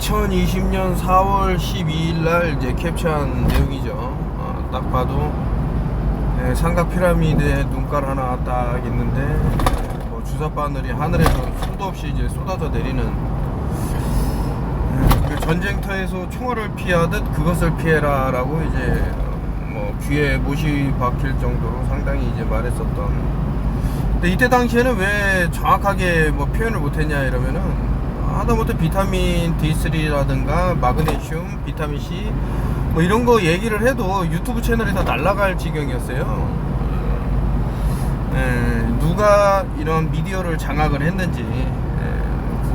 2020년 4월 12일 날 이제 캡처한 내용이죠. 딱 봐도 삼각 피라미드에 눈깔 하나 딱 있는데 뭐 주사 바늘이 하늘에서 수도 없이 이제 쏟아져 내리는 그 전쟁터에서 총알을 피하듯 그것을 피해라라고 이제 뭐 귀에 못이 박힐 정도로 상당히 이제 말했었던. 근데 이때 당시에는 왜 정확하게 뭐 표현을 못했냐 이러면은 하다못해 비타민 D3라든가 마그네슘, 비타민 C 뭐 이런 거 얘기를 해도 유튜브 채널이 다 날아갈 지경이었어요. 누가 이런 미디어를 장악을 했는지,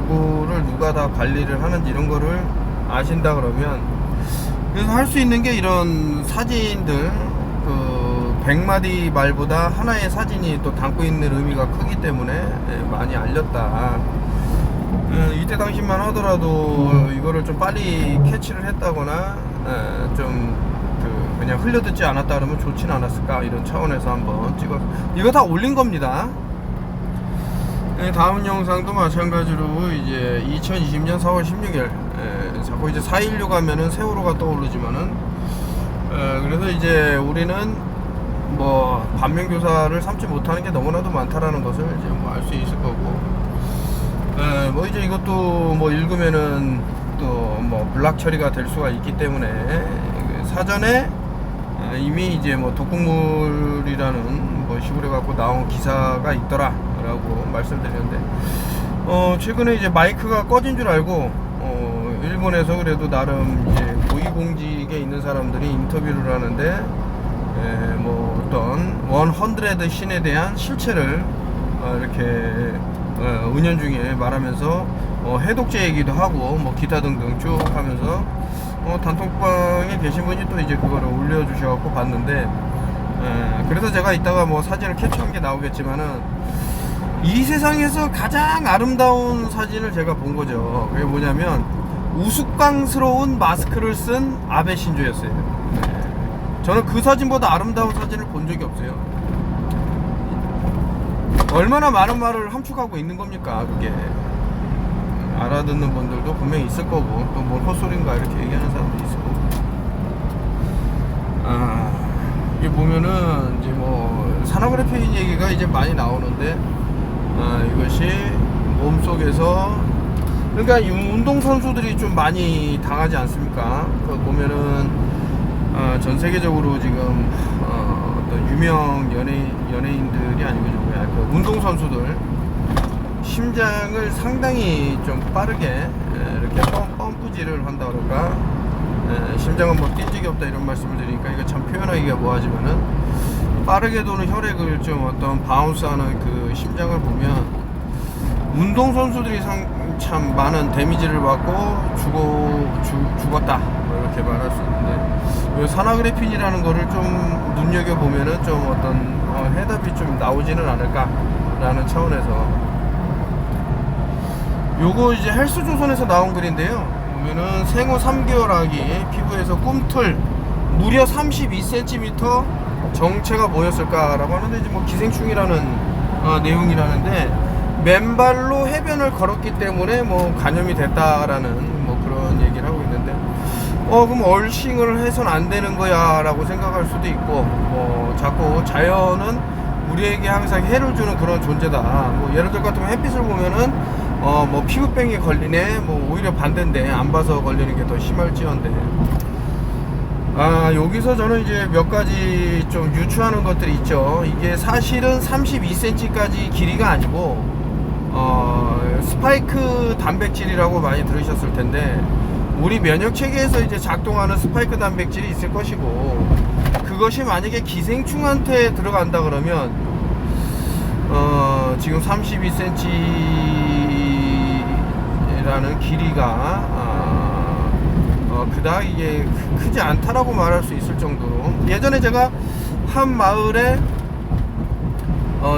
그거를 누가 다 관리를 하는지 이런 거를 아신다 그러면, 그래서 할 수 있는 게 이런 사진들, 그 100마디 말보다 하나의 사진이 또 담고 있는 의미가 크기 때문에 많이 알렸다. 이때 당시만 하더라도 이거를 좀 빨리 캐치를 했다거나 그냥 흘려듣지 않았다 그러면 좋지는 않았을까, 이런 차원에서 한번 찍어서 이거 다 올린 겁니다. 다음 영상도 마찬가지로 이제 2020년 4월 16일 자꾸 이제 4.16 하면은 세월호가 떠오르지만은 그래서 이제 우리는 뭐 반면교사를 삼지 못하는 게 너무나도 많다라는 것을 이제 뭐 알 수 있을 거고, 뭐 이제 이것도 뭐 읽으면은 또 뭐 블락 처리가 될 수가 있기 때문에 사전에 이미 이제 뭐 독극물이라는 뭐 식으로 해갖고 나온 기사가 있더라라고 말씀드렸는데, 최근에 이제 마이크가 꺼진 줄 알고 일본에서 그래도 나름 이제 고위공직에 있는 사람들이 인터뷰를 하는데 뭐 어떤 100 신에 대한 실체를 이렇게 은연중에 말하면서 해독제 얘기도 하고 뭐 기타 등등 쭉 하면서 단톡방에 계신 분이 또 이제 그거를 올려주셔갖고 봤는데, 그래서 제가 이따가 뭐 사진을 캡처한 게 나오겠지만은 이 세상에서 가장 아름다운 사진을 제가 본 거죠. 그게 뭐냐면 우스꽝스러운 마스크를 쓴 아베 신조였어요. 저는 그 사진보다 아름다운 사진을 본 적이 없어요. 얼마나 많은 말을 함축하고 있는 겁니까 그게. 알아듣는 분들도 분명히 있을 거고, 또 뭘 헛소리인가 이렇게 얘기하는 사람도 있을 거고. 이게 보면은 이제 뭐 산화그래핀 얘기가 이제 많이 나오는데, 이것이 몸속에서, 그러니까 이 운동선수들이 좀 많이 당하지 않습니까? 그 보면은 전 세계적으로 지금 어떤 유명 연예인들이 아니고 좀 운동선수들 심장을 상당히 좀 빠르게 이렇게 펌프질을 한다 그럴까, 심장은 뭐 뛴 적이 없다 이런 말씀을 드리니까 이거 참 표현하기가 뭐하지만은 빠르게 도는 혈액을 좀 어떤 바운스하는 그 심장을 보면 운동선수들이 참 많은 데미지를 받고 죽었다 이렇게 말할 수 있는데, 산화그래핀이라는 거를 좀 눈여겨보면은 좀 어떤 해답이 좀 나오지는 않을까라는 차원에서, 요거 이제 헬스조선에서 나온 글인데요. 보면은 생후 3개월 아기 피부에서 꿈틀 무려 32cm 정체가 뭐였을까라고 하는데, 이제 뭐 기생충이라는 내용이라는데, 맨발로 해변을 걸었기 때문에 뭐 감염이 됐다라는 뭐 그런 얘기를 하고 있는데, 그럼 얼싱을 해선 안 되는 거야 라고 생각할 수도 있고, 뭐 자꾸 자연은 우리에게 항상 해를 주는 그런 존재다, 뭐 예를 들어 같으면 햇빛을 보면은 뭐 피부병이 걸리네, 뭐 오히려 반대인데 안 봐서 걸리는 게 더 심할지언데, 여기서 저는 이제 몇 가지 좀 유추하는 것들이 있죠. 이게 사실은 32cm까지 길이가 아니고 스파이크 단백질이라고 많이 들으셨을 텐데, 우리 면역 체계에서 이제 작동하는 스파이크 단백질이 있을 것이고, 그것이 만약에 기생충한테 들어간다 그러면 지금 32cm라는 길이가 그닥 이게 크지 않다라고 말할 수 있을 정도로, 예전에 제가 한 마을에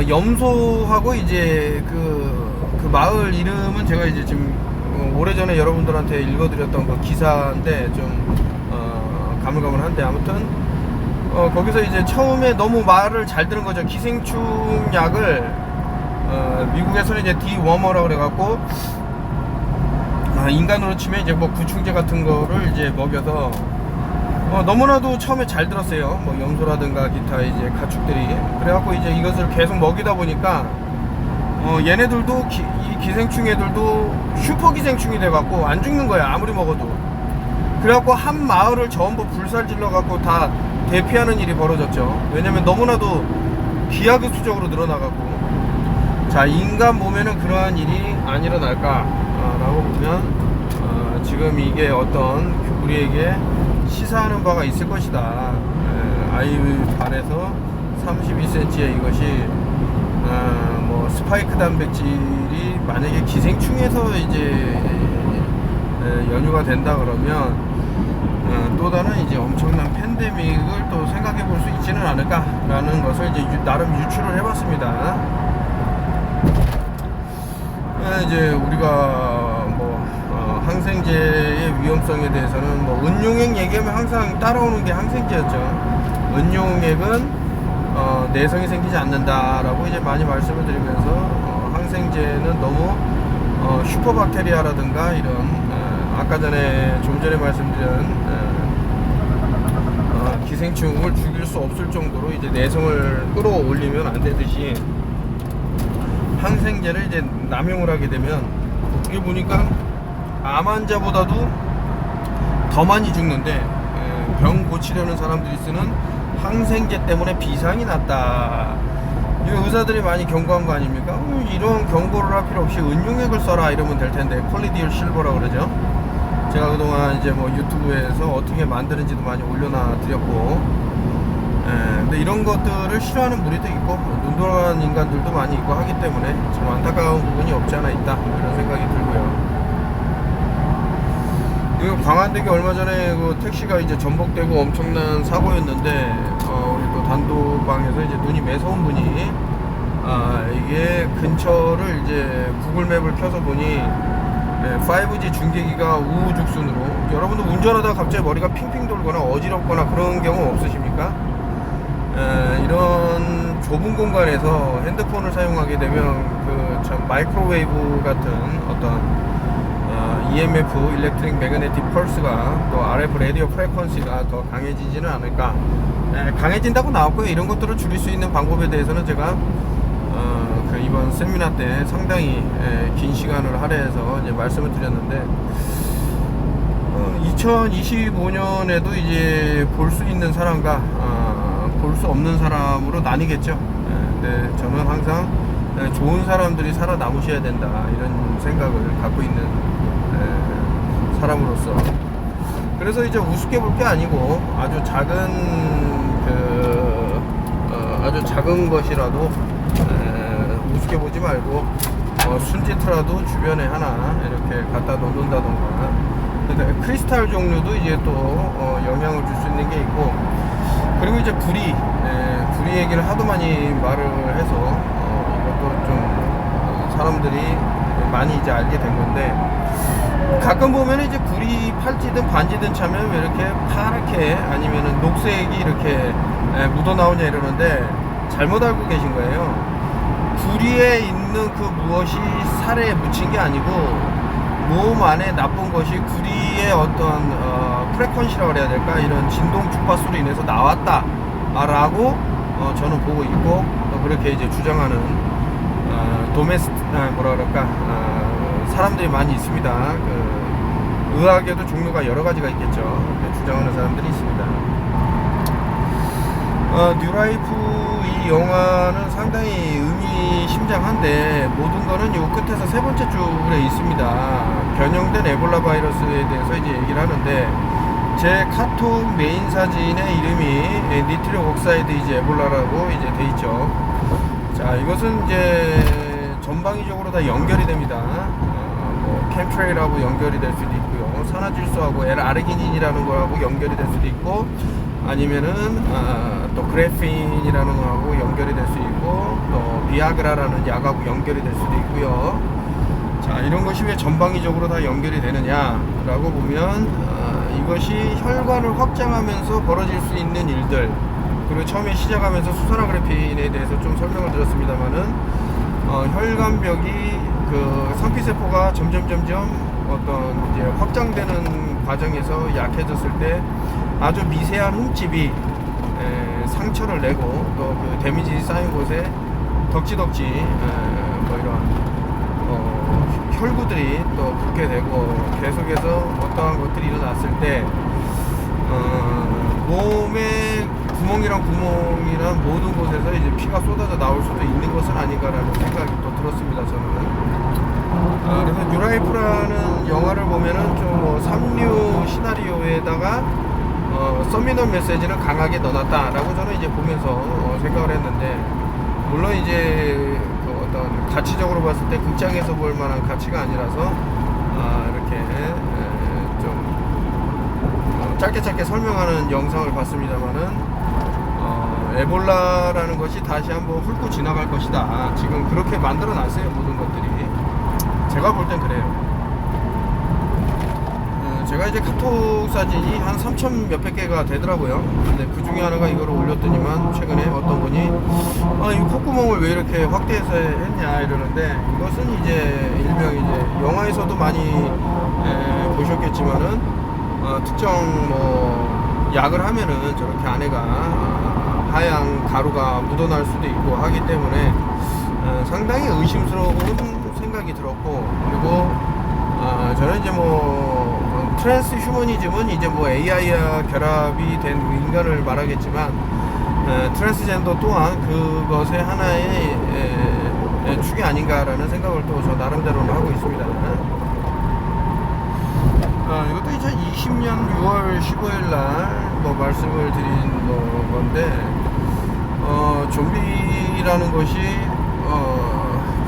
염소하고 이제 그 마을 이름은 제가 이제 지금 오래전에 여러분들한테 읽어드렸던 그 기사인데 좀 가물가물한데, 아무튼 거기서 이제 처음에 너무 말을 잘 들은 거죠. 기생충 약을 미국에서는 이제 디워머라고 그래갖고 인간으로 치면 이제 뭐 구충제 같은 거를 이제 먹여서 너무나도 처음에 잘 들었어요. 뭐 염소라든가 기타 이제 가축들이. 그래갖고 이제 이것을 계속 먹이다 보니까 얘네들도 이 기생충 애들도 슈퍼 기생충이 돼갖고 안 죽는 거야, 아무리 먹어도. 그래갖고 한 마을을 전부 불살질러갖고 다 대피하는 일이 벌어졌죠. 왜냐면 너무나도 기하급수적으로 늘어나갖고. 자, 인간 몸에는 그러한 일이 안 일어날까 라고 보면 지금 이게 어떤 우리에게 시사하는 바가 있을 것이다. 아이발에서 32cm의 이것이 뭐 스파이크 단백질이 만약에 기생충에서 이제 연유가 된다 그러면 또 다른 이제 엄청난 팬데믹을 또 생각해 볼 수 있지는 않을까라는 것을 이제 나름 유추를 해봤습니다. 이제 우리가 뭐 항생제의 위험성에 대해서는 뭐 은용액 얘기하면 항상 따라오는 게 항생제였죠. 은용액은 내성이 생기지 않는다라고 이제 많이 말씀을 드리면서 항생제는 너무 슈퍼박테리아라든가 이런 아까 전에 좀 전에 말씀드린 기생충을 죽일 수 없을 정도로 이제 내성을 끌어올리면 안 되듯이 항생제를 이제 남용을 하게 되면 이게 보니까 암 환자보다도 더 많이 죽는데 병 고치려는 사람들이 쓰는 항생제 때문에 비상이 났다. 이 의사들이 많이 경고한 거 아닙니까? 이런 경고를 할 필요 없이 은용액을 써라 이러면 될 텐데, 콜리디올 실버라 그러죠. 제가 그동안 이제 뭐 유튜브에서 어떻게 만드는지도 많이 올려놔 드렸고, 근데 이런 것들을 싫어하는 무리도 있고 눈 돌아가는 인간들도 많이 있고 하기 때문에 좀 안타까운 부분이 없지 않아 있다, 이런 생각이 들고요. 이거 광안대교 얼마 전에 그 택시가 이제 전복되고 엄청난 사고였는데 우리 또 단독방에서 이제 눈이 매서운 분이 이게 근처를 이제 구글맵을 켜서 보니 5G 중계기가 우후죽순으로, 여러분도 운전하다가 갑자기 머리가 핑핑 돌거나 어지럽거나 그런 경우 없으십니까? 이런 좁은 공간에서 핸드폰을 사용하게 되면 그 참 마이크로웨이브 같은 어떤 EMF, 일렉트릭 매그네틱 펄스가 또 RF 라디오 프레퀀시가 더 강해지지는 않을까. 강해진다고 나왔고요. 이런 것들을 줄일 수 있는 방법에 대해서는 제가 그 이번 세미나 때 상당히 긴 시간을 할애해서 이제 말씀을 드렸는데 2025년에도 이제 볼 수 있는 사람과 볼 수 없는 사람으로 나뉘겠죠. 근데 저는 항상 좋은 사람들이 살아남으셔야 된다, 이런 생각을 갖고 있는 사람으로서, 그래서 이제 우습게 볼 게 아니고 아주 작은 것이라도 우습게 보지 말고 순지트라도 주변에 하나 이렇게 갖다 놓는다던가, 크리스탈 종류도 이제 또 영향을 줄 수 있는 게 있고, 그리고 이제 구리 얘기를 하도 많이 말을 해서 이것도 좀 사람들이 많이 이제 알게 된 건데, 가끔 보면 이제 구리 팔찌든 반지든 차면 왜 이렇게 파랗게 아니면은 녹색이 이렇게 묻어 나오냐 이러는데 잘못 알고 계신 거예요. 구리에 있는 그 무엇이 살에 묻힌 게 아니고 몸 안에 나쁜 것이 구리의 어떤 프레퀀시라고 그래야 될까, 이런 진동 주파수로 인해서 나왔다 라고 저는 보고 있고, 그렇게 이제 주장하는 뭐라 그럴까, 사람들이 많이 있습니다. 그 의학에도 종류가 여러 가지가 있겠죠. 주장하는 사람들이 있습니다. 뉴라이프 이 영화는 상당히 의미심장한데, 모든 거는 요 끝에서 세 번째 줄에 있습니다. 변형된 에볼라 바이러스에 대해서 이제 얘기를 하는데, 제 카톡 메인 사진의 이름이 니트릭 옥사이드 이제 에볼라라고 이제 돼 있죠. 자, 이것은 이제 전방위적으로 다 연결이 됩니다. 캠트레일하고 연결이 될 수도 있고요, 산화질소하고 L-아르기닌이라는 거하고 연결이 될 수도 있고, 아니면은 또 그래핀이라는 거하고 연결이 될 수 있고, 또 비아그라라는 약하고 연결이 될 수도 있고요. 자, 이런 것이 왜 전방위적으로 다 연결이 되느냐라고 보면 이것이 혈관을 확장하면서 벌어질 수 있는 일들, 그리고 처음에 시작하면서 수산화 그래핀에 대해서 좀 설명을 드렸습니다만은 혈관벽이 그 상피세포가 점점 어떤 이제 확장되는 과정에서 약해졌을 때 아주 미세한 흠집이 상처를 내고 또 그 데미지 쌓인 곳에 덕지덕지 뭐 이런 혈구들이 또 붙게 되고 계속해서 어떠한 것들이 일어났을 때 몸에 구멍이란 모든 곳에서 이제 피가 쏟아져 나올 수도 있는 것은 아닌가라는 생각이 또 들었습니다. 저는 그래서 뉴라이프라는 영화를 보면은 좀뭐 삼류 시나리오에다가 서미널 메시지를 강하게 넣어놨다라고 저는 이제 보면서 생각을 했는데, 물론 이제 그 어떤 가치적으로 봤을 때 극장에서 볼 만한 가치가 아니라서 이렇게 좀 짧게 설명하는 영상을 봤습니다만은 에볼라라는 것이 다시 한번 훑고 지나갈 것이다. 지금 그렇게 만들어 놨어요, 모든 것들이. 제가 볼 땐 그래요. 제가 이제 카톡 사진이 한 3,000 몇백 개가 되더라고요. 근데 그 중에 하나가 이거를 올렸더니만 최근에 어떤 분이 이 콧구멍을 왜 이렇게 확대해서 했냐 이러는데, 이것은 이제 일명 이제 영화에서도 많이 보셨겠지만은 특정 뭐 약을 하면은 저렇게 안에가 하얀 가루가 묻어날 수도 있고 하기 때문에 상당히 의심스러운 생각이 들었고, 그리고 저는 이제 뭐 트랜스 휴머니즘은 이제 뭐 AI와 결합이 된 인간을 말하겠지만 트랜스젠더 또한 그것의 하나의 축이 아닌가라는 생각을 또 저 나름대로는 하고 있습니다. 이것도 2020년 6월 15일 날 뭐 말씀을 드린 건데, 좀비라는 것이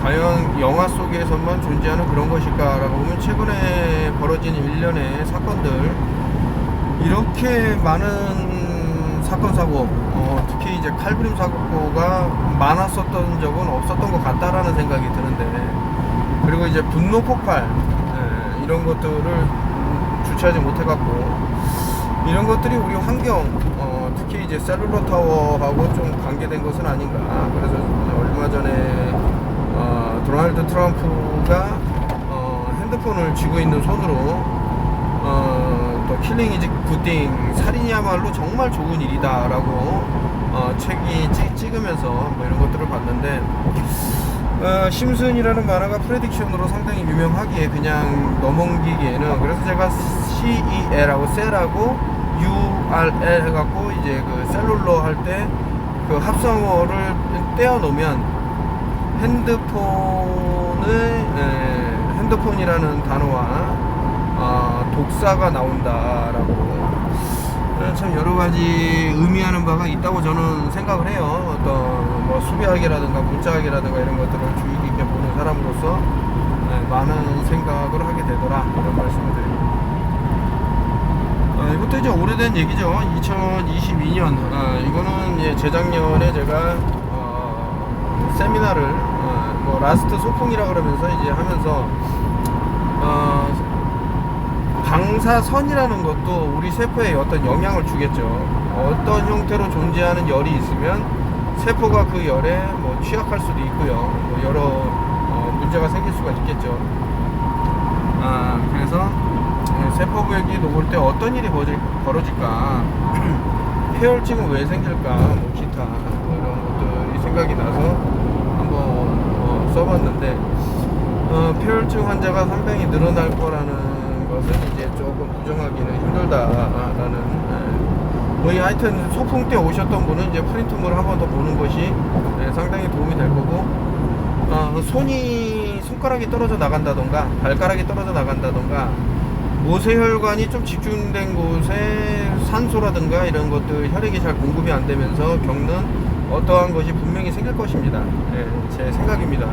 과연 영화 속에서만 존재하는 그런 것일까라고 보면 최근에 벌어진 일련의 사건들, 이렇게 많은 사건 사고, 특히 이제 칼부림 사고가 많았었던 적은 없었던 것 같다라는 생각이 드는데, 그리고 이제 분노 폭발 이런 것들을 주체하지 못해갖고 이런 것들이 우리 환경, 특히 이제 셀룰러 타워하고 좀 관계된 것은 아닌가. 그래서 얼마 전에 도널드 트럼프가 핸드폰을 쥐고 있는 손으로 또 킬링 이즈 굿띵, 살인이야말로 정말 좋은 일이다 라고 책이 찍으면서 뭐 이런 것들을 봤는데, 심슨이라는 만화가 프레딕션으로 상당히 유명하기에 그냥 넘어기기에는, 그래서 제가 CEL하고 셀하고 URL 해갖고 이제 그 셀룰러 할 때 그 합성어를 떼어 놓으면 핸드폰이라는 단어와 독사가 나온다라고, 참 여러 가지 의미하는 바가 있다고 저는 생각을 해요. 어떤 뭐 수비학이라든가 문자학이라든가 이런 것들을 주의 깊게 보는 사람으로서 많은 생각을 하게 되더라, 이런 말씀을 드립니다. 이것도 이제 오래된 얘기죠. 2022년 이거는 예, 재작년에 제가 세미나를 뭐 라스트 소풍이라 그러면서 이제 하면서 방사선이라는 것도 우리 세포에 어떤 영향을 주겠죠. 어떤 형태로 존재하는 열이 있으면 세포가 그 열에 뭐 취약할 수도 있고요. 뭐 여러 문제가 생길 수가 있겠죠. 그래서 세포벽이 녹을 때 어떤 일이 벌어질까, 폐혈증은 왜 생길까, 뭐 기타 뭐 이런 것들이 생각이 나서 한번 써봤는데, 폐혈증 환자가 상당히 늘어날 거라는 것은 이제 조금 부정하기는 힘들다라는, 뭐 하여튼 소풍 때 오셨던 분은 이제 프린트물을 한 번 더 보는 것이 상당히 도움이 될 거고, 손가락이 떨어져 나간다던가 발가락이 떨어져 나간다던가 모세혈관이 좀 집중된 곳에 산소라든가 이런 것들, 혈액이 잘 공급이 안 되면서 겪는 어떠한 것이 분명히 생길 것입니다. 제 생각입니다.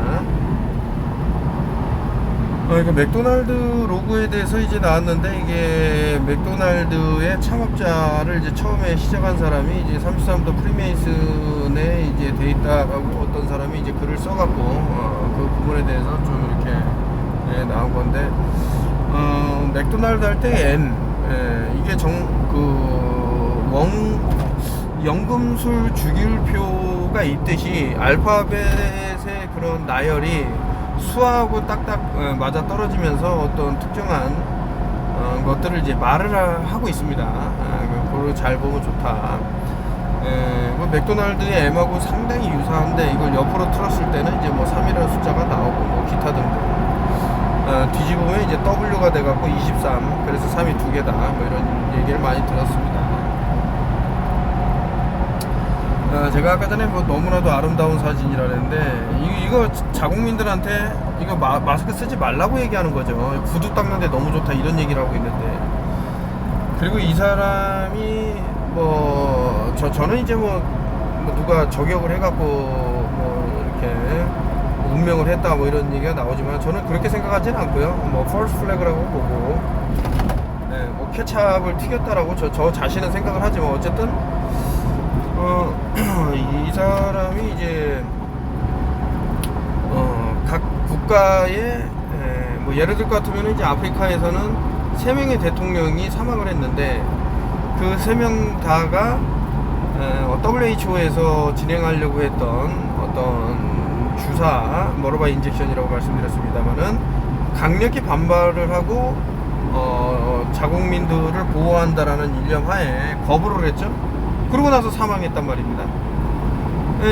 이거 맥도날드 로고에 대해서 이제 나왔는데, 이게 맥도날드의 창업자를 이제 처음에 시작한 사람이 이제 33도 프리메이슨에 이제 돼 있다라고 어떤 사람이 이제 글을 써갖고 그 부분에 대해서 좀 이렇게 나온 건데, 맥도날드 할 때 M, 이게 연금술 주기율표가 있듯이 알파벳의 그런 나열이 수하고 딱딱 맞아 떨어지면서 어떤 특정한 것들을 이제 말을 하고 있습니다. 그걸 잘 보면 좋다. 뭐 맥도날드의 M하고 상당히 유사한데 이걸 옆으로 틀었을 때는 이제 뭐 3이라는 숫자가 나오고 뭐 기타 등등 뒤집으면 이제 W가 돼갖고 23, 그래서 3이 2개다 뭐 이런 얘기를 많이 들었습니다. 제가 아까 전에 뭐 너무나도 아름다운 사진이라 했는데 이거 자국민들한테 이거 마스크 쓰지 말라고 얘기하는 거죠. 구두 닦는데 너무 좋다 이런 얘기를 하고 있는데, 그리고 이 사람이 뭐 저는 이제 뭐 누가 저격을 해갖고 뭐 이렇게 운명을 했다 뭐 이런 얘기가 나오지만 저는 그렇게 생각하지는 않고요. 뭐 false flag라고 보고 뭐 케찹을 튀겼다라고 저 자신은 생각을 하지만 어쨌든 이 사람이 이제 각 국가의 뭐 예를 들 것 같으면 이제 아프리카에서는 3명의 대통령이 사망을 했는데 그 3명 다가 WHO에서 진행하려고 했던 어떤 주사 모로바 인젝션이라고 말씀드렸습니다만은 강력히 반발을 하고 자국민들을 보호한다라는 일념하에 거부를 했죠. 그러고 나서 사망했단 말입니다.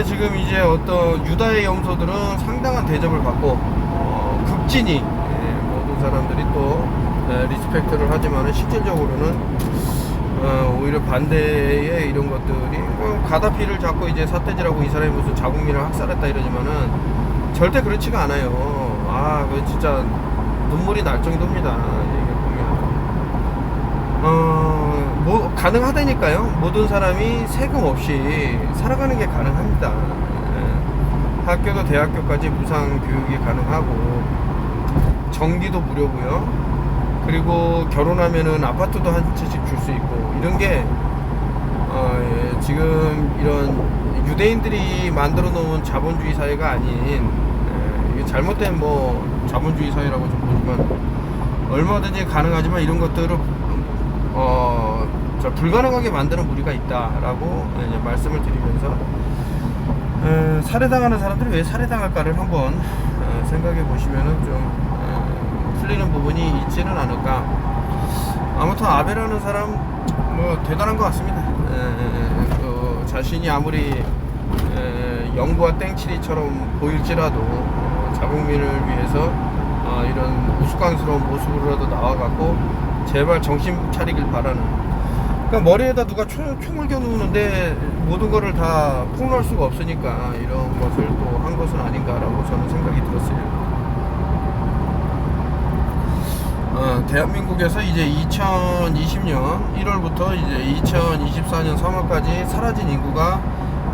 지금 이제 어떤 유다의 염소들은 상당한 대접을 받고 극진히 모든 사람들이 또 리스펙트를 하지만은 실질적으로는 오히려 반대의 이런 것들이 가다피를 잡고 이제 삿대질하고 이 사람이 무슨 자국민을 학살했다 이러지만은 절대 그렇지가 않아요. 그 진짜 눈물이 날 정도입니다. 이게 보면 뭐 가능하다니까요. 모든 사람이 세금 없이 살아가는 게 가능합니다. 학교도 대학교까지 무상 교육이 가능하고 전기도 무료고요. 그리고 결혼하면은 아파트도 한 채씩 줄 수 있고 이런 게 지금 이런 유대인들이 만들어 놓은 자본주의 사회가 아닌 이게 잘못된 뭐 자본주의 사회라고 좀 보지만 얼마든지 가능하지만 이런 것들을 불가능하게 만드는 무리가 있다라고 말씀을 드리면서 살해당하는 사람들이 왜 살해당할까를 한번 생각해 보시면은 좀 풀리는 부분이 있지는 않을까. 아무튼 아베라는 사람 뭐 대단한 것 같습니다. 자신이 아무리 영구와 땡치리처럼 보일지라도 자국민을 위해서 이런 우스꽝스러운 모습으로라도 나와갖고 제발 정신 차리길 바라는. 그러니까 머리에다 누가 총을 겨누는데 모든 거를 다 폭로할 수가 없으니까 이런 것을 또 한 것은 아닌가라고 저는 생각이 들었어요. 대한민국에서 이제 2020년 1월부터 이제 2024년 3월까지 사라진 인구가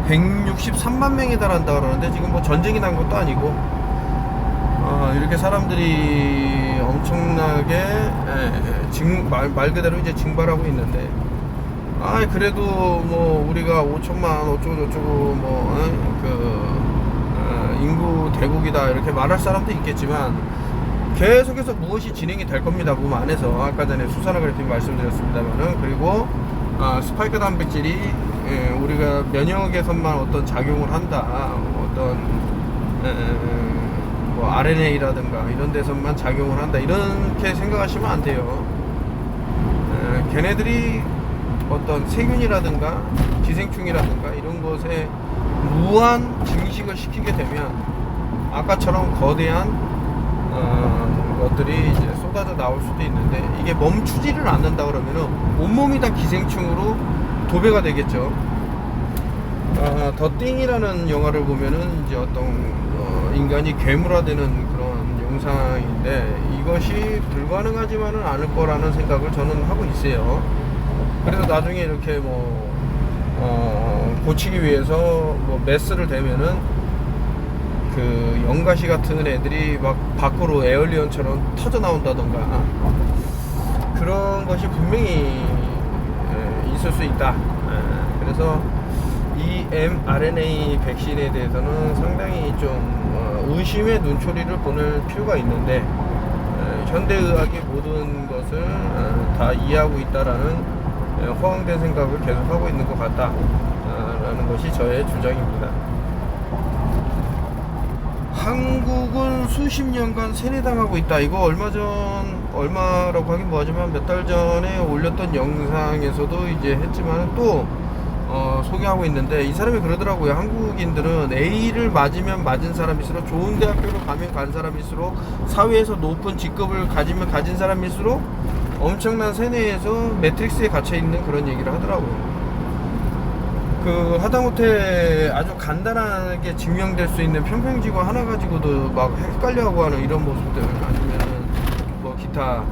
163만 명에 달한다 그러는데 지금 뭐 전쟁이 난 것도 아니고 이렇게 사람들이 엄청나게 말 그대로 이제 증발하고 있는데 그래도 뭐 우리가 5천만 어쩌고저쩌고 인구 대국이다 이렇게 말할 사람도 있겠지만 계속해서 무엇이 진행이 될 겁니다. 몸 안에서 아까 전에 수산화 그래픽 말씀드렸습니다만은. 그리고 스파이크 단백질이 우리가 면역에서만 어떤 작용을 한다, 어떤 뭐 RNA라든가 이런 데서만 작용을 한다 이렇게 생각하시면 안 돼요. 걔네들이 어떤 세균이라든가 기생충이라든가 이런 것에 무한 증식을 시키게 되면 아까처럼 거대한 것들이 이제 쏟아져 나올 수도 있는데 이게 멈추지를 않는다 그러면은 온몸이 다 기생충으로 도배가 되겠죠. 더 띵이라는 영화를 보면은 이제 어떤 인간이 괴물화되는 그런 영상인데 이것이 불가능하지만은 않을 거라는 생각을 저는 하고 있어요. 그래서 나중에 이렇게 고치기 위해서 뭐 메스를 대면은 그 영가시 같은 애들이 막 밖으로 에얼리언처럼 터져 나온다던가 그런 것이 분명히 있을 수 있다. 그래서 이 mRNA 백신에 대해서는 상당히 좀 의심의 눈초리를 보낼 필요가 있는데 현대의학의 모든 것을 다 이해하고 있다라는 허황된 생각을 계속하고 있는 것 같다라는 것이 저의 주장입니다. 한국은 수십 년간 세뇌당하고 있다. 이거 얼마라고 하긴 뭐하지만 몇 달 전에 올렸던 영상에서도 이제 했지만 또 소개하고 있는데, 이 사람이 그러더라고요. 한국인들은 A를 맞으면 맞은 사람일수록, 좋은 대학교를 가면 간 사람일수록, 사회에서 높은 직급을 가진 사람일수록 엄청난 세뇌에서 매트릭스에 갇혀있는 그런 얘기를 하더라고요. 하다못해 아주 간단하게 증명될 수 있는 평평지구 하나 가지고도 막 헷갈려하고 하는 이런 모습들, 아니면 뭐 기타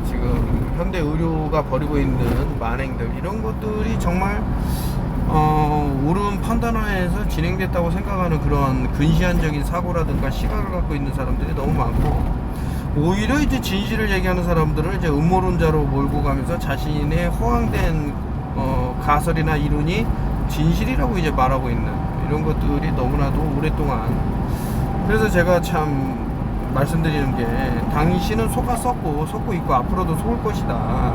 지금 현대 의료가 벌이고 있는 만행들, 이런 것들이 정말 옳은 판단하에서 진행됐다고 생각하는 그런 근시안적인 사고라든가 시각을 갖고 있는 사람들이 너무 많고, 오히려 이제 진실을 얘기하는 사람들을 이제 음모론자로 몰고 가면서 자신의 허황된 가설이나 이론이 진실이라고 이제 말하고 있는 이런 것들이 너무나도 오랫동안. 그래서 제가 참 말씀드리는 게, 당신은 속고 있고 앞으로도 속을 것이다.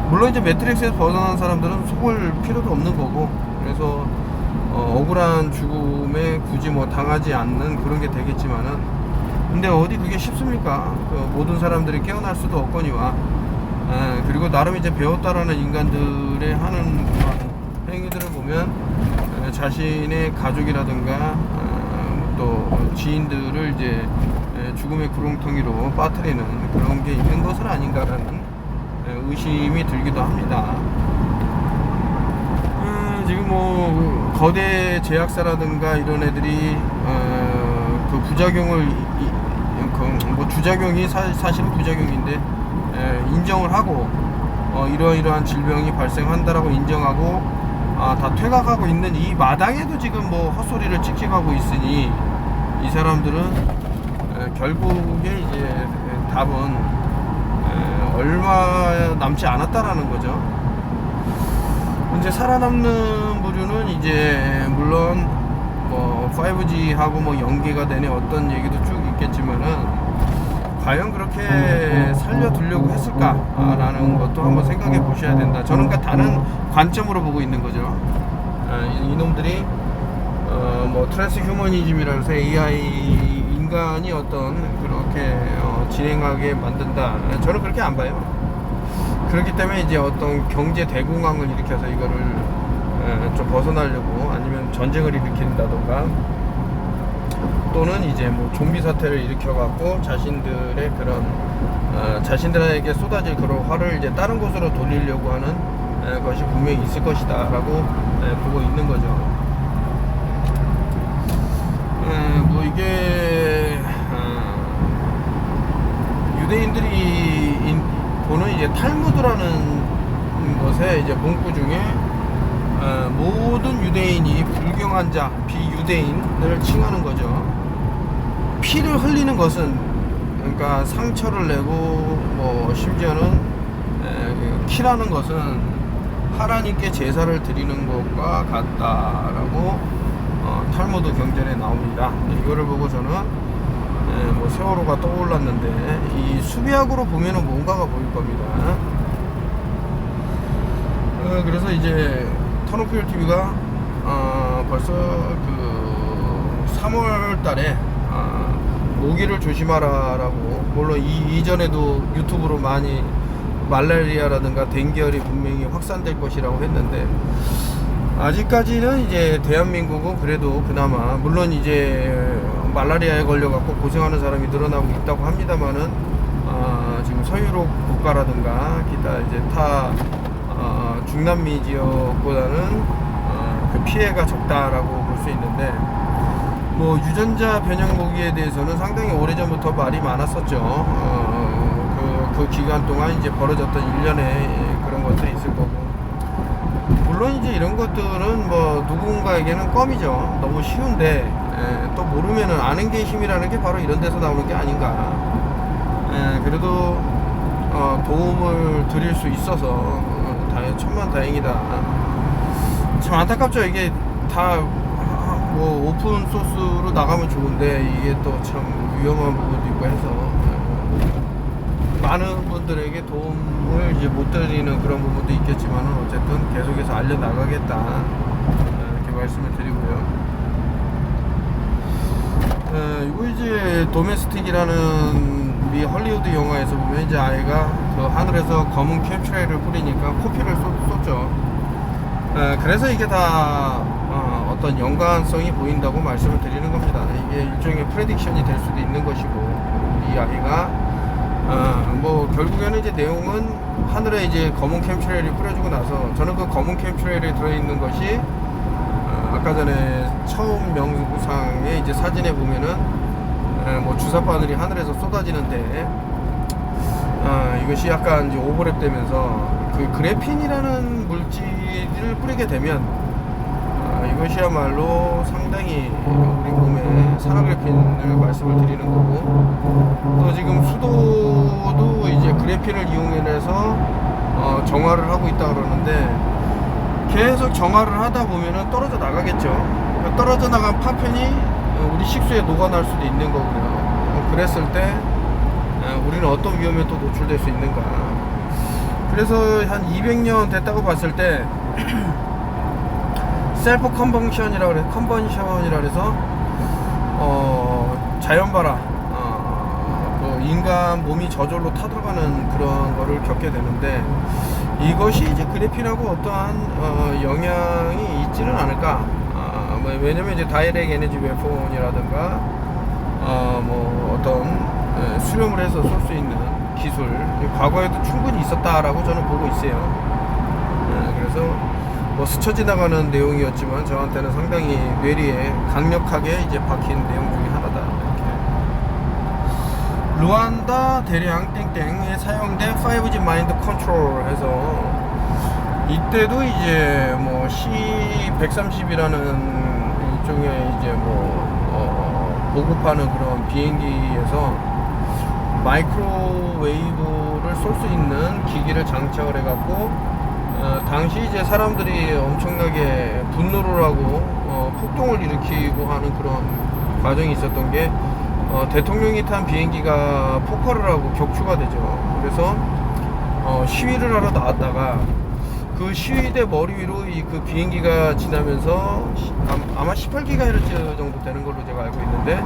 물론 이제 매트릭스에서 벗어난 사람들은 속을 필요도 없는 거고, 그래서 억울한 죽음에 굳이 뭐 당하지 않는 그런 게 되겠지만은, 근데 어디 그게 쉽습니까? 모든 사람들이 깨어날 수도 없거니와, 그리고 나름 이제 배웠다라는 인간들의 하는 행위들을 보면 자신의 가족이라든가 또 지인들을 이제 죽음의 구렁텅이로 빠뜨리는 그런 게 있는 것은 아닌가라는 의심이 들기도 합니다. 지금 뭐 거대 제약사라든가 이런 애들이 그 부작용을 뭐 주작용이 사실은 부작용인데 인정을 하고 이러이러한 질병이 발생한다라고 인정하고 다 퇴각하고 있는 이 마당에도 지금 뭐 헛소리를 찍찍하고 있으니, 이 사람들은 결국에 이제 답은 얼마 남지 않았다라는 거죠. 이제 살아남는 부류는 이제 물론 뭐 5G하고 뭐 연계가 되네 어떤 얘기도 쭉 있겠지만은, 과연 그렇게 살려두려고 했을까라는 것도 한번 생각해 보셔야 된다. 저는 그러니까 다른 관점으로 보고 있는 거죠. 이놈들이 뭐 트랜스 휴머니즘이라서 AI 인간이 어떤 그렇게 진행하게 만든다. 저는 그렇게 안 봐요. 그렇기 때문에 이제 어떤 경제 대공황을 일으켜서 이거를 좀 벗어나려고, 아니면 전쟁을 일으킨다던가, 또는 이제 뭐 좀비 사태를 일으켜갖고 자신들의 그런 자신들에게 쏟아질 그런 화를 이제 다른 곳으로 돌리려고 하는 것이 분명히 있을 것이다라고 보고 있는 거죠. 뭐 이게 유대인들이 보는 이제 탈무드라는 것에 이제 문구 중에 모든 유대인이 불경한 자, 비유대인을 칭하는 거죠. 피를 흘리는 것은, 그러니까 상처를 내고 뭐 심지어는 키라는 것은 하나님께 제사를 드리는 것과 같다라고 탈무드 경전에 나옵니다. 이거를 보고 저는 뭐 세월호가 떠올랐는데, 이 수비학으로 보면은 뭔가가 보일 겁니다. 그래서 이제 터너필 TV가 벌써 그 3월 달에 모기를 조심하라라고, 물론 이전에도 유튜브로 많이 말라리아라든가 댕기열이 분명히 확산될 것이라고 했는데, 아직까지는 이제 대한민국은 그래도 그나마, 물론 이제 말라리아에 걸려갖고 고생하는 사람이 늘어나고 있다고 합니다만은, 지금 서유럽 국가라든가 기타 이제 타 중남미 지역보다는 그 피해가 적다라고 볼 수 있는데, 뭐 유전자 변형 모기에 대해서는 상당히 오래전부터 말이 많았었죠. 그 기간 동안 이제 벌어졌던 일련의 그런 것들이 있을 거고, 물론 이제 이런 것들은 뭐 누군가에게는 껌이죠. 너무 쉬운데 또 모르면은 아는 게 힘이라는 게 바로 이런 데서 나오는 게 아닌가. 그래도 도움을 드릴 수 있어서 천만다행이다. 참 안타깝죠. 이게 다 뭐 오픈 소스로 나가면 좋은데, 이게 또 참 위험한 부분도 있고 해서 많은 분들에게 도움을 이제 못 드리는 그런 부분도 있겠지만, 어쨌든 계속해서 알려나가겠다, 이렇게 말씀을 드리고요. 이거 이제 도메스틱이라는 미 헐리우드 영화에서 보면 이제 아이가 그 하늘에서 검은 캠트레일을 뿌리니까 코피를 쏟죠. 그래서 이게 다 어떤 연관성이 보인다고 말씀을 드리는 겁니다. 이게 일종의 프레딕션이 될 수도 있는 것이고, 이 아이가 뭐 결국에는 이제 내용은 하늘에 이제 검은 캠트레일이 뿌려주고 나서, 저는 그 검은 캠트레일에 들어있는 것이 아까 전에 처음 명상의 이제 사진에 보면은 뭐 주사바늘이 하늘에서 쏟아지는데, 이것이 약간 이제 오버랩 되면서 그 그래핀이라는 물질을 뿌리게 되면 이것이야말로 상당히 우리 몸에 산화그래핀을 말씀을 드리는 거고, 또 지금 수도도 이제 그래핀을 이용해서 정화를 하고 있다 그러는데, 계속 정화를 하다 보면은 떨어져 나가겠죠. 떨어져 나간 파편이 우리 식수에 녹아날 수도 있는 거고요. 그랬을 때 우리는 어떤 위험에 또 노출될 수 있는가. 그래서 한 200년 됐다고 봤을 때 셀프 컨버션이라 그래, 컨버션이라 그래서 자연 발화, 그 인간 몸이 저절로 타들어가는 그런 거를 겪게 되는데, 이것이 이제 그래핀하고 어떠한 영향이 있지는 않을까. 왜냐면 이제 다이렉트 에너지 웨폰이라든가 뭐 어떤 수렴을 해서 쏠 수 있는 기술, 과거에도 충분히 있었다라고 저는 보고 있어요. 그래서 뭐 스쳐 지나가는 내용이었지만 저한테는 상당히 뇌리에 강력하게 이제 박힌 내용 중에 하나다. 이렇게. 루안다 대량 땡땡에 사용된 5G 마인드 컨트롤 해서, 이때도 이제 뭐 C130이라는 일종의 이제 뭐 보급하는 그런 비행기에서 마이크로웨이브를 쏠 수 있는 기기를 장착을 해갖고, 당시 이제 사람들이 엄청나게 분노를 하고 폭동을 일으키고 하는 그런 과정이 있었던 게, 대통령이 탄 비행기가 폭발을 하고 격추가 되죠. 그래서 시위를 하러 나왔다가 그 시위대 머리 위로 그 비행기가 지나면서 아마 18GHz 정도 되는 걸로 제가 알고 있는데,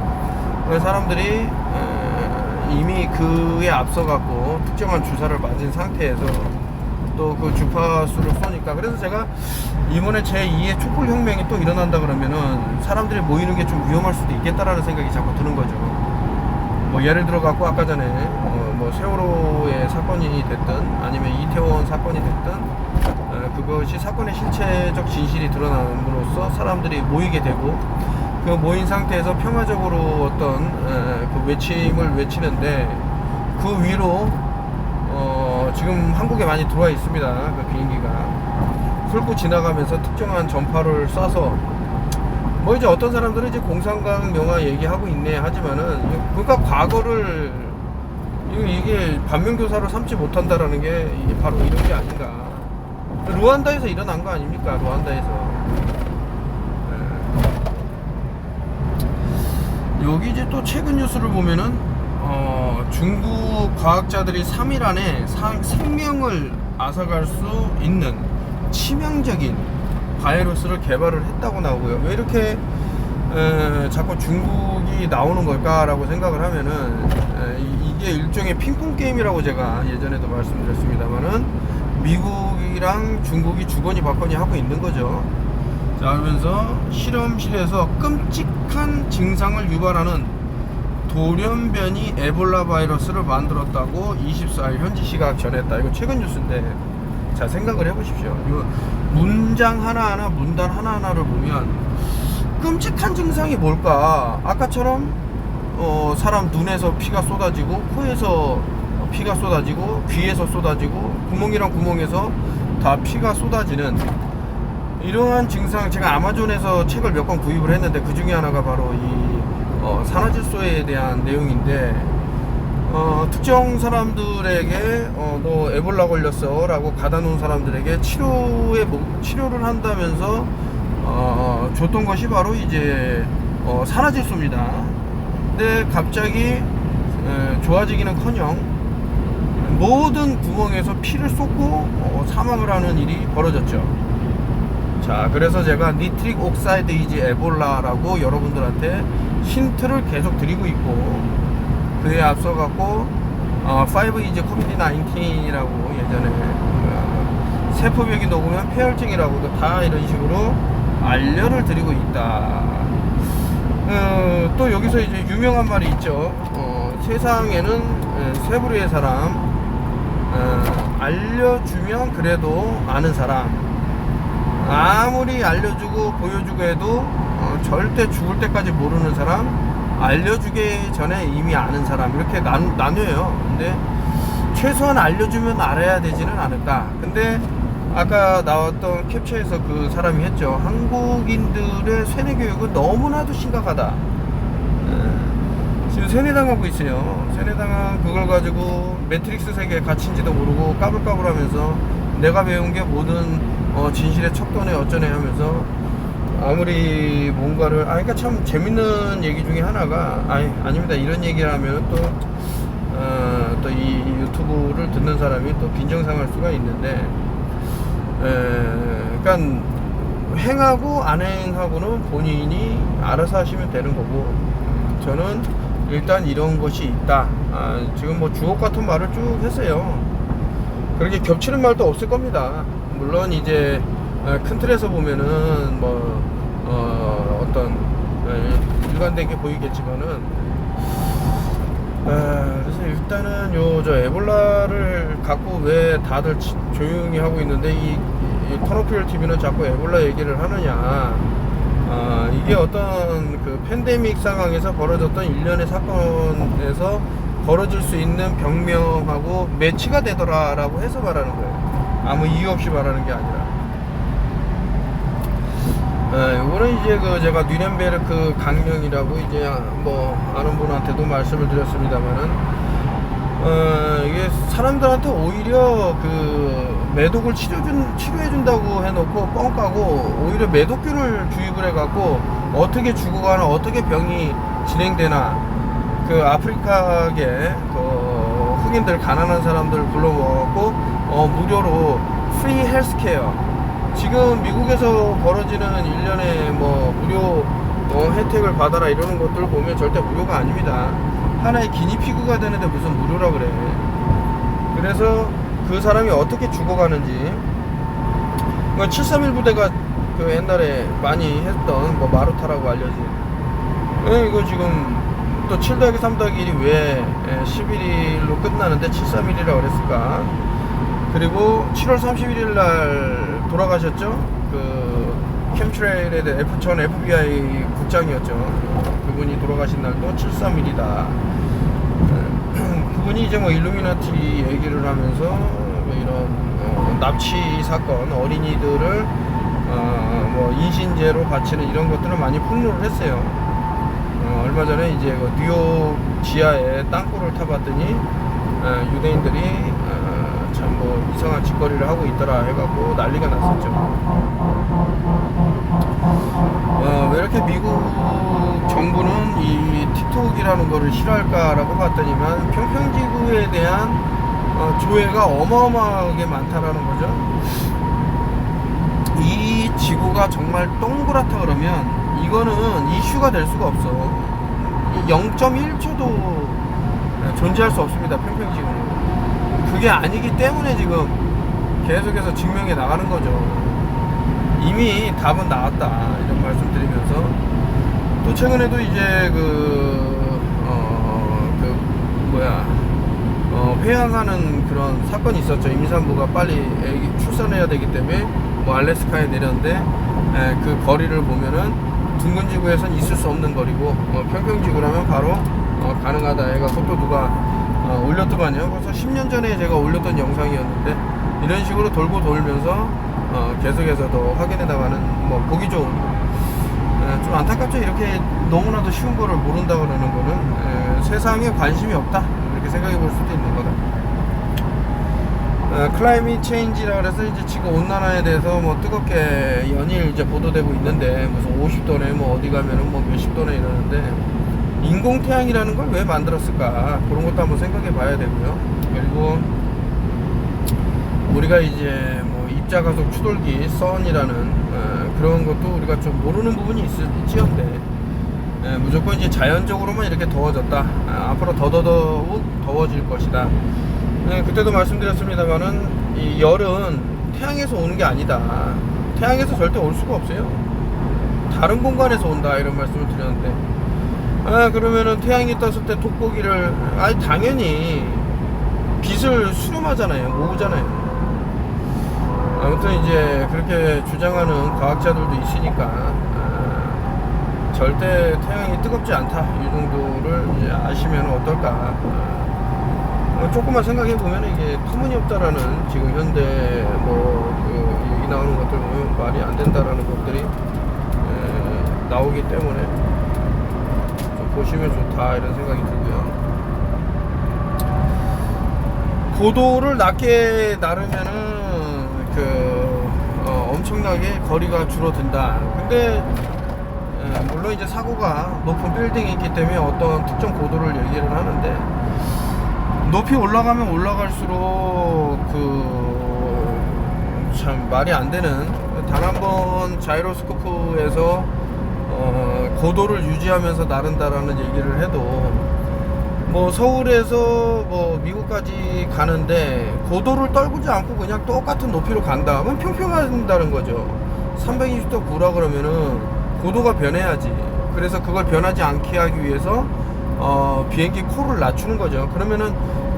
사람들이 이미 그에 앞서 갖고 특정한 주사를 맞은 상태에서 또 그 주파수를 쏘니까, 그래서 제가 이번에 제2의 촛불혁명이 또 일어난다 그러면은 사람들이 모이는 게 좀 위험할 수도 있겠다라는 생각이 자꾸 드는 거죠. 뭐 예를 들어 갖고 아까 전에 뭐 세월호의 사건이 됐든 아니면 이태원 사건이 됐든, 그것이 사건의 실체적 진실이 드러남으로써 사람들이 모이게 되고, 그 모인 상태에서 평화적으로 어떤 그 외침을 외치는데, 그 위로 지금 한국에 많이 들어와 있습니다. 그 비행기가 훑고 지나가면서 특정한 전파를 쏴서, 뭐 이제 어떤 사람들은 이제 공상각 영화 얘기하고 있네 하지만은, 그러니까 과거를 이게 반면교사로 삼지 못한다라는 게 이게 바로 이런 게 아닌가. 루안다에서 일어난 거 아닙니까? 루안다에서. 여기 이제 또 최근 뉴스를 보면은 중국 과학자들이 3일 안에 생명을 앗아갈 수 있는 치명적인 바이러스를 개발을 했다고 나오고요. 왜 이렇게 자꾸 중국이 나오는 걸까라고 생각을 하면은, 이게 일종의 핑퐁 게임이라고 제가 예전에도 말씀드렸습니다만은, 미국이랑 중국이 주거니 받거니 하고 있는 거죠. 자, 그러면서 실험실에서 끔찍한 증상을 유발하는 돌연변이 에볼라 바이러스를 만들었다고 24일 현지 시각 전했다. 이거 최근 뉴스인데, 자, 생각을 해보십시오. 이 문장 하나하나, 문단 하나하나를 보면 끔찍한 증상이 뭘까? 아까처럼 사람 눈에서 피가 쏟아지고, 코에서 피가 쏟아지고, 귀에서 쏟아지고, 구멍이랑 구멍에서 다 피가 쏟아지는 이러한 증상, 제가 아마존에서 책을 몇 권 구입을 했는데 그 중에 하나가 바로 이 산화질소에 대한 내용인데, 특정 사람들에게 너 에볼라 걸렸어 라고 가다 놓은 사람들에게 치료를 한다면서 줬던 것이 바로 이제 산화질소입니다. 근데 갑자기 좋아지기는커녕 모든 구멍에서 피를 쏟고 사망을 하는 일이 벌어졌죠. 자, 그래서 제가 니트릭 옥사이드 이지 에볼라라고 여러분들한테 힌트를 계속 드리고 있고, 그에 앞서 갖고 5is COVID-19이라고 예전에 세포벽이 녹으면 폐혈증이라고도 다 이런 식으로 알려를 드리고 있다. 또 여기서 이제 유명한 말이 있죠. 세상에는 세 부류의 사람, 알려주면 그래도 아는 사람, 아무리 알려주고 보여주고 해도 절대 죽을 때까지 모르는 사람, 알려주기 전에 이미 아는 사람, 이렇게 나뉘어요. 근데 최소한 알려주면 알아야 되지는 않을까. 근데 아까 나왔던 캡처에서 그 사람이 했죠. 한국인들의 세뇌 교육은 너무나도 심각하다. 지금 세뇌당하고 있어요. 세뇌당한 그걸 가지고 매트릭스 세계에 갇힌지도 모르고 까불까불하면서 내가 배운 게 모든 진실의 척도네 어쩌네 하면서 아무리 뭔가를 그러니까 참 재밌는 얘기 중에 하나가 아닙니다. 이런 얘기를 하면 또 이 유튜브를 듣는 사람이 또 빈정상할 수가 있는데, 그러니까 행하고 안 행하고는 본인이 알아서 하시면 되는 거고, 저는 일단 이런 것이 있다. 지금 뭐 주옥 같은 말을 쭉 했어요. 그렇게 겹치는 말도 없을 겁니다. 물론 이제 큰 틀에서 보면은 뭐 어떤 일관되게 보이겠지만은, 그래서 일단은 저 에볼라를 갖고 왜 다들 조용히 하고 있는데 이 터너필 TV는 자꾸 에볼라 얘기를 하느냐. 이게 어떤 그 팬데믹 상황에서 벌어졌던 일련의 사건에서 벌어질 수 있는 병명하고 매치가 되더라라고 해서 말하는 거예요. 아무 이유 없이 말하는 게 아니라. 이거는 이제 제가 뉘렌베르크 강령이라고 이제 뭐 아는 분한테도 말씀을 드렸습니다만은, 이게 사람들한테 오히려 그 매독을 치료해준다고 해놓고 뻥 까고 오히려 매독균을 주입을 해갖고 어떻게 죽어가나 어떻게 병이 진행되나, 그 아프리카계 그 흑인들 가난한 사람들 불러모아갖고 무료로 프리 헬스케어, 지금 미국에서 벌어지는 1년에 뭐 무료 혜택을 받아라 이러는 것들 보면 절대 무료가 아닙니다. 하나의 기니피그가 되는데 무슨 무료라 그래. 그래서 그 사람이 어떻게 죽어가는지, 731 부대가 그 옛날에 많이 했던 뭐 마루타라고 알려진, 이거 지금 또 7-3-1이 왜 11일로 끝나는데 731이라고 그랬을까. 그리고 7월 31일 날 돌아가셨죠. 그 캠트레일에 전 FBI 국장이었죠. 그분이 돌아가신 날도 731이다. 그분이 이제 뭐 일루미나티 얘기를 하면서 이런 납치 사건, 어린이들을 뭐 인신제로 바치는 이런 것들을 많이 폭로를 했어요. 얼마 전에 이제 그 뉴욕 지하에 땅굴을 타봤더니 유대인들이 참 뭐 이상한 짓거리를 하고 있더라 해갖고 난리가 났었죠. 왜 이렇게 미국 정부는 이 틱톡이라는 거를 싫어할까라고 봤더니만 평평지구에 대한 조회가 어마어마하게 많다라는 거죠. 이 지구가 정말 동그랗다 그러면 이거는 이슈가 될 수가 없어. 0.1초도 존재할 수 없습니다. 평평지구는. 그게 아니기 때문에 지금 계속해서 증명해 나가는 거죠. 이미 답은 나왔다 이런 말씀 드리면서, 또 최근에도 이제 회항하는 그런 사건이 있었죠. 임산부가 빨리 애기 출산해야 되기 때문에 뭐 알래스카에 내렸는데, 그 거리를 보면은 둥근 지구에선 있을 수 없는 거리고 평평지구라면 바로 가능하다 해가지고 또 누가 올렸더만요. 그래서 10년 전에 제가 올렸던 영상이었는데, 이런 식으로 돌고 돌면서 계속해서 더 확인해 나가는, 뭐 보기 좋은, 좀 안타깝죠. 이렇게 너무나도 쉬운 거를 모른다 그러는 거는 세상에 관심이 없다 이렇게 생각해 볼 수도 있는 거다. 클라이밋 체인지라 그래서 이제 지구 온난화에 대해서 뭐 뜨겁게 연일 이제 보도되고 있는데, 무슨 50도네 뭐 어디 가면은 뭐 몇십 도네 이러는데, 인공태양이라는 걸 왜 만들었을까, 그런 것도 한번 생각해 봐야 되고요. 그리고 우리가 이제 뭐 입자가속 추돌기 썬이라는 그런 것도 우리가 좀 모르는 부분이 있지언데, 무조건 이제 자연적으로만 이렇게 더워졌다. 앞으로 더더욱 더워질 것이다. 그때도 말씀드렸습니다만은 이 열은 태양에서 오는 게 아니다. 태양에서 절대 올 수가 없어요. 다른 공간에서 온다 이런 말씀을 드렸는데, 그러면은 태양이 떴을 때 돋보기를 당연히 빛을 수렴하잖아요. 모으잖아요. 아무튼 이제 그렇게 주장하는 과학자들도 있으니까 절대 태양이 뜨겁지 않다 이 정도를 이제 아시면 어떨까. 조금만 생각해 보면 이게 터무니없다라는 지금 현대 그 얘기 나오는 것들 보면 말이 안 된다라는 것들이 나오기 때문에 좀 보시면 좋다 이런 생각이 들고요. 고도를 낮게 나르면은 엄청나게 거리가 줄어든다. 근데 물론 이제 사고가 높은 빌딩이 있기 때문에 어떤 특정 고도를 얘기를 하는데, 높이 올라가면 올라갈수록 참 말이 안 되는, 단 한 번 자이로스코프에서 고도를 유지하면서 나른다라는 얘기를 해도 뭐 서울에서 뭐 미국까지 가는데 고도를 떨구지 않고 그냥 똑같은 높이로 간다 하면 평평한다는 거죠. 320도 구라 그러면은 고도가 변해야지. 그래서 그걸 변하지 않게 하기 위해서 비행기 코를 낮추는 거죠. 그러면은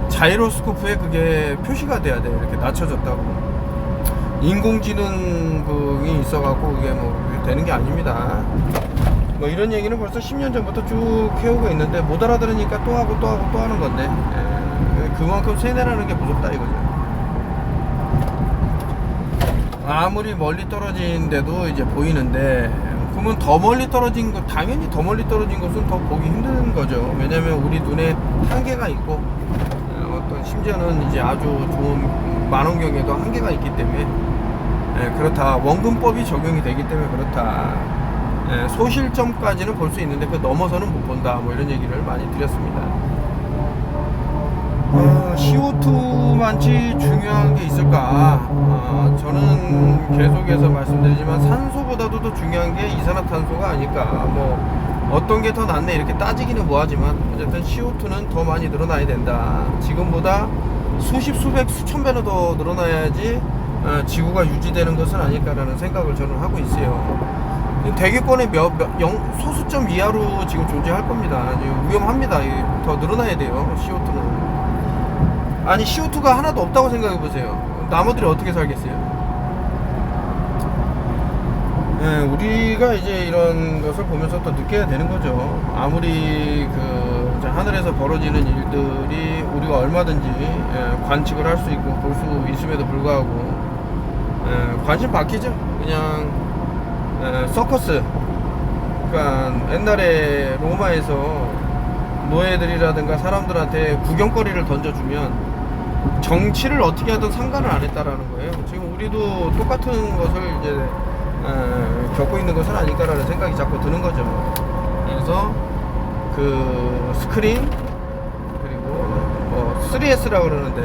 자이로스코프에 그게 표시가 돼야 돼요. 이렇게 낮춰졌다고. 인공지능이 있어갖고 그게 뭐 되는 게 아닙니다. 뭐 이런 얘기는 벌써 10년 전부터 쭉 해오고 있는데 못 알아들으니까 또 하고 또 하고 또 하는 건데, 그만큼 세뇌라는 게 무섭다 이거죠. 아무리 멀리 떨어진데도 이제 보이는데, 그러면 더 멀리 떨어진 거, 당연히 더 멀리 떨어진 것은 더 보기 힘든 거죠. 왜냐면 우리 눈에 한계가 있고, 어떤 심지어는 이제 아주 좋은 망원경에도 한계가 있기 때문에, 그렇다. 원근법이 적용이 되기 때문에 그렇다. 소실점까지는 볼 수 있는데 그 넘어서는 못 본다. 뭐 이런 얘기를 많이 드렸습니다. CO2만치 중요한 게 있을까? 저는 계속해서 말씀드리지만 산소보다도 더 중요한 게 이산화탄소가 아닐까. 뭐 어떤 게 더 낫네 이렇게 따지기는 뭐하지만 어쨌든 CO2는 더 많이 늘어나야 된다. 지금보다 수십, 수백, 수천 배는 더 늘어나야지 지구가 유지되는 것은 아닐까라는 생각을 저는 하고 있어요. 대기권의 소수점 이하로 지금 존재할 겁니다. 위험합니다. 더 늘어나야 돼요. CO2는. 아니 CO2가 하나도 없다고 생각해 보세요. 나머지들이 어떻게 살겠어요? 우리가 이제 이런 것을 보면서 또 느껴야 되는 거죠. 아무리 하늘에서 벌어지는 일들이 우리가 얼마든지 관측을 할 수 있고 볼 수 있음에도 불구하고 관심 바뀌죠. 그냥 서커스, 그러니까 옛날에 로마에서 노예들이라든가 사람들한테 구경거리를 던져주면 정치를 어떻게 하든 상관을 안 했다라는 거예요. 지금 우리도 똑같은 것을 이제 겪고 있는 것은 아닐까라는 생각이 자꾸 드는 거죠. 그래서 그 스크린, 그리고 3S라고 그러는데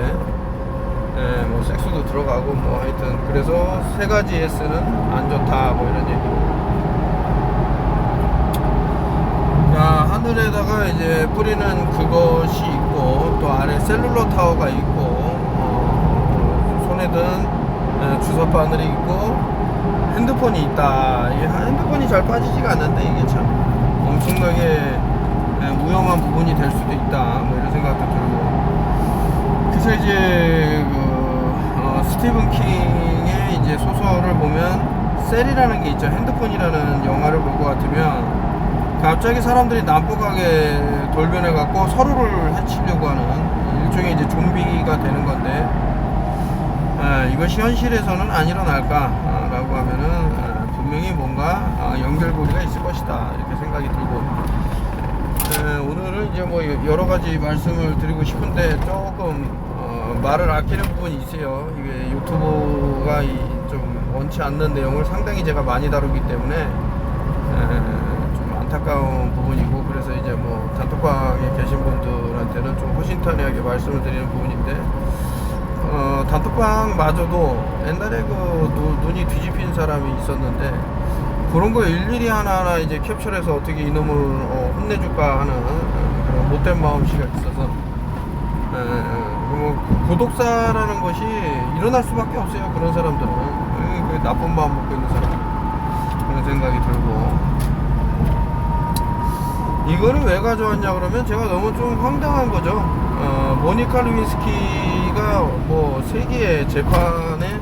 뭐 섹스도 들어가고 뭐 하여튼 그래서 세 가지 S는 안 좋다 뭐 이런 얘기. 자, 하늘에다가 이제 뿌리는 그것이 있고 또 아래 셀룰러 타워가 있고 손에 든 주사바늘이 있고 핸드폰이 있다. 이 핸드폰이 잘 빠지지가 않는데 이게 참 엄청나게 위험한 부분이 될 수도 있다 뭐 이런 생각도 들고. 그래서 이제 스티븐 킹의 이제 소설을 보면 셀이라는 게 있죠. 핸드폰이라는 영화를 볼 것 같으면 갑자기 사람들이 난폭하게 돌변해 갖고 서로를 해치려고 하는 일종의 이제 좀비가 되는 건데, 이것이 현실에서는 안 일어날까 라고 하면은 분명히 뭔가 연결고리가 있을 것이다 이렇게 생각이 들고, 오늘은 이제 뭐 여러 가지 말씀을 드리고 싶은데 조금 말을 아끼는 부분이 있어요. 이게 유튜브가 좀 원치 않는 내용을 상당히 제가 많이 다루기 때문에 좀 안타까운 부분이고, 그래서 이제 뭐 단톡방에 계신 분들한테는 좀 허심탄회하게 말씀을 드리는 부분인데, 단톡방마저도 옛날에 눈이 뒤집힌 사람이 있었는데 그런 거 일일이 하나하나 이제 캡처해서 어떻게 이놈을 혼내줄까 하는 그런 못된 마음씨가 있어서 뭐 고독사라는 것이 일어날 수밖에 없어요. 그런 사람들은 그 나쁜 마음 먹고 있는 사람 그런 생각이 들고 이거는 왜 가져왔냐 그러면 제가 너무 좀 황당한 거죠. 모니카 루인스키가 뭐 세계의 재판에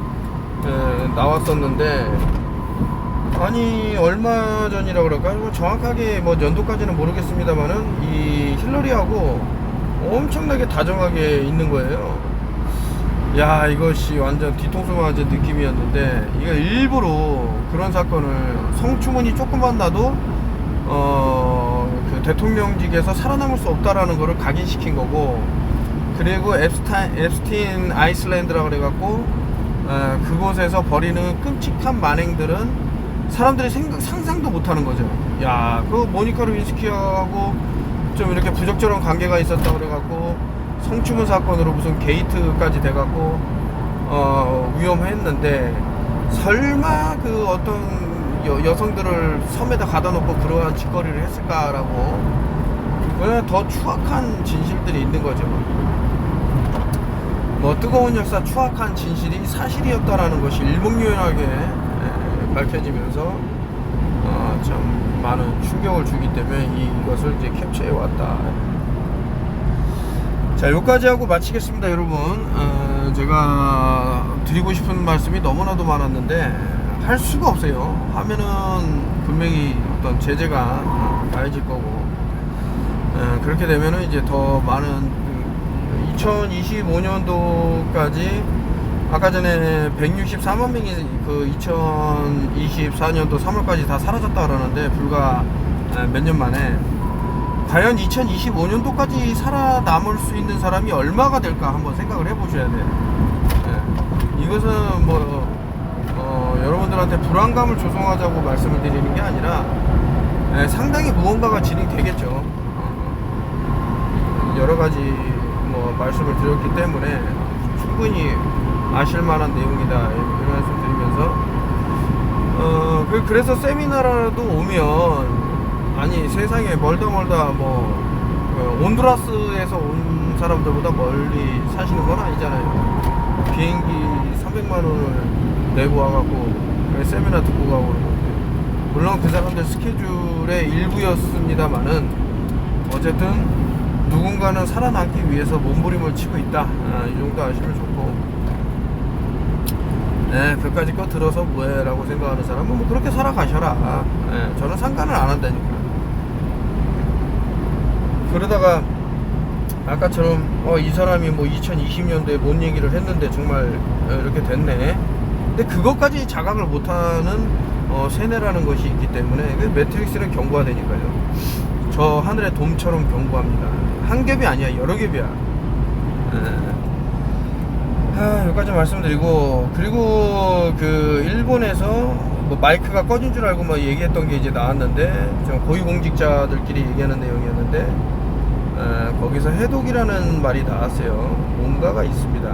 나왔었는데 아니 얼마 전이라 그럴까 정확하게 뭐 연도까지는 모르겠습니다만은 이 힐러리하고 엄청나게 다정하게 있는 거예요. 야 이것이 완전 뒤통수 맞은 느낌이었는데 이거 일부러 그런 사건을 성추문이 조금만 나도 그 대통령직에서 살아남을 수 없다라는 거를 각인시킨 거고 그리고 앱스틴 아이슬란드라 그래갖고 그곳에서 벌이는 끔찍한 만행들은 사람들이 상상도 못하는 거죠. 야, 그 모니카 루인스키하고 좀 이렇게 부적절한 관계가 있었다 그래갖고 성추문 사건으로 무슨 게이트까지 돼갖고 위험했는데 설마 그 어떤 여성들을 섬에다 가다 놓고 그러한 짓거리를 했을까라고 그냥 더 추악한 진실들이 있는 거죠. 뭐 뜨거운 역사 추악한 진실이 사실이었다라는 것이 일목요연하게 밝혀지면서 참 많은 충격을 주기 때문에 이것을 이제 캡처해 왔다. 자, 여기까지 하고 마치겠습니다, 여러분. 제가 드리고 싶은 말씀이 너무나도 많았는데 할 수가 없어요. 하면은 분명히 어떤 제재가 가해질 거고 그렇게 되면은 이제 더 많은 2025년도까지 아까 전에 164만 명이 그 2024년도 3월까지 다 사라졌다 그러는데 불과 몇 년 만에 과연 2025년도까지 살아남을 수 있는 사람이 얼마가 될까 한번 생각을 해보셔야 돼요. 이것은 뭐 여러분들한테 불안감을 조성하자고 말씀을 드리는 게 아니라 상당히 무언가가 진행되겠죠. 여러 가지 뭐 말씀을 드렸기 때문에 충분히 아실만한 내용이다 이런 말씀 드리면서 그래서 세미나라도 오면 아니 세상에 멀다 뭐 온두라스에서 온 사람들보다 멀리 사시는 건 아니잖아요. 비행기 300만 원을 내고 와갖고 세미나 듣고 가고 물론 그 사람들 스케줄의 일부였습니다만은 어쨌든 누군가는 살아남기 위해서 몸부림을 치고 있다. 이 정도 아시면 좋고 그까짓 거 들어서 뭐해 라고 생각하는 사람은 뭐 그렇게 살아가셔라. 저는 상관을 안 한다니까. 그러다가 아까처럼 이 사람이 뭐 2020년도에 뭔 얘기를 했는데 정말 이렇게 됐네. 근데 그것까지 자각을 못하는 세뇌라는 것이 있기 때문에 매트릭스는 경고가 되니까요. 저 하늘의 돔처럼 경고합니다. 한 겹이 아니야, 여러 겹이야. 여기까지 말씀드리고, 그리고 그 일본에서 뭐 마이크가 꺼진 줄 알고 막 얘기했던 게 이제 나왔는데, 좀 고위공직자들끼리 얘기하는 내용이었는데 거기서 해독이라는 말이 나왔어요. 뭔가가 있습니다.